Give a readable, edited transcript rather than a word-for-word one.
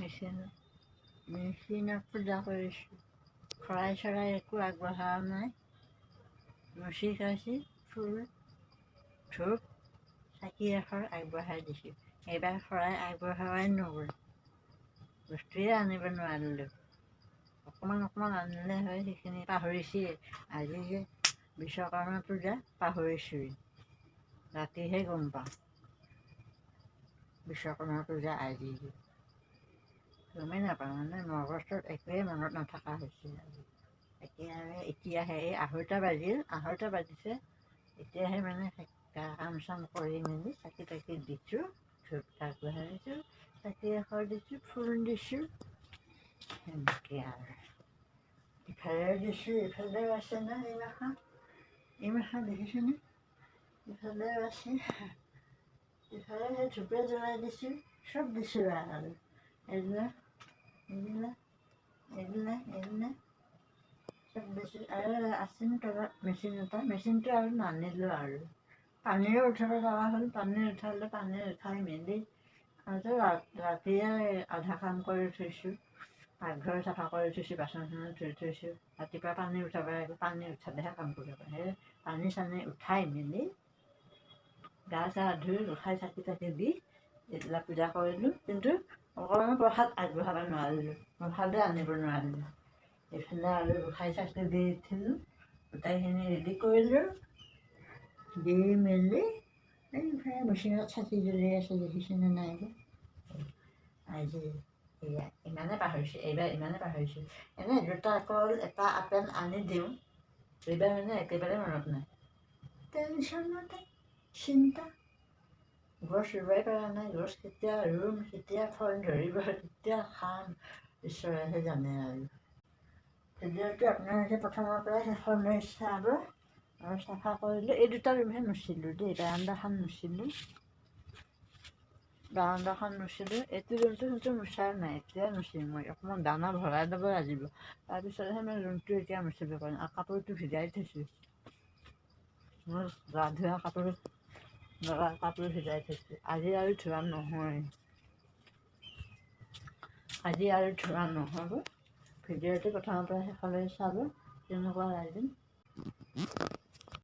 মেচিনত পূজা কৰিছোঁ। শৰাই চৰাই একো আগবঢ়া নাই। মচি কাচি ফুল ধূপ চাকি এশৰ আগবঢ়াই দিছোঁ। এইবাৰ শৰাই আগবঢ়াই নগ'ল, বস্তুৱে আনিব নোৱাৰিলোঁ। অকণমান আনিলে হয়, সেইখিনি পাহৰিছোৱে। আজি যে বিশ্বকৰ্মা পূজা পাহৰিছোৱেই, ৰাতিহে গম পাওঁ বিশ্বকৰ্মা পূজা আজি। গমেই নাপাওঁ, মানে মগজটোত একোৱেই মনত নথকা হৈছে আজি। এতিয়াহে এই আঢ়ৈটা বাজিছে, এতিয়াহে মানে কাম চাম কৰি মেলি চাকি তাকি দিছোঁ, ধূপ আগবঢ়াইছোঁ, চাকি এশৰ দিছোঁ, ফুল দিছোঁ, সেনেকৈ আৰু ইফালে দিছোঁ, ইফালেও আছে ন এই মাখা দেখিছেনে? ইফালেও আছে, ইফালে সেই ধূপে জ্বলাই দিছোঁ, চব দিছোঁ আৰু এইবিলাক চব দিছোঁ। আৰু আছে তলত মেচিনটো আৰু নানিলোঁ আৰু পানীও উঠাব লগা হ'ল। পানী উঠাই মেলি আৰু ৰাতিয়ে আধা কাম কৰি থৈছোঁ। পাকঘৰ চাফা কৰি থৈছোঁ, বাচন চাচন ধুই থৈছোঁ। ৰাতিপুৱা পানী উঠাব লাগিব, পানী উঠালেহে কাম কৰিব পাৰে। সেই পানী চানী উঠাই মেলি গা চা ধুই গোঁসাই চাকি তাকি দি এইবিলাক পূজা কৰিলোঁ, কিন্তু অকণমান প্ৰসাদ আগবঢ়াব নোৱাৰিলোঁ, প্ৰসাদে আনিব নোৱাৰিলোঁ। এইফালে আৰু গোঁসাই চাকি দি উঠিলোঁ, গোটাইখিনি ৰেডি কৰিলোঁ, দি মেলি এইফালে মেচিনত চাকি জ্বলি আছে, দেখিছেনে নাই? আজি এইবাৰ ইমানে পাহৰিছোঁ। এনেই দুটা কল এটা আপেল আনি দিওঁ, এইবাৰ মানে একেবাৰে মনত নাই। টেনশ্যনতে চিন্তা, গছ ৰুবই পৰা নাই। গছ কেতিয়া ৰুম, কেতিয়া ফল ধৰিব, কেতিয়া খাম, ঈশ্বৰেহে জানে আৰু। ভিডিঅ'টো আপোনালোকে প্ৰথমৰ পৰা শেষলৈ চাব। আৰু চাফা কৰিলোঁ, এই দুটা ৰুমহে মুচিলোঁ দেই, বাৰান্দাখন মুচিলোঁ, এইটো ৰুমটো কিন্তু মুচা নাই, এতিয়া মুচিম মই। অকণমান দানা ভৰাই ল'ব লাগিব, তাৰপিছতহে মই ৰুমটো এতিয়া মুচিব পাৰিম। আৰু কাপোৰটো ভিজাই থৈছোঁ, মোৰ গা ধোৱা কাপোৰ ভিজাই থৈছোঁ। আজি আৰু ধোৱা নহ'ব। ভিডিঅ'টো প্ৰথমৰ পৰা শেষলৈ চাব, কেনেকুৱা লাগিল।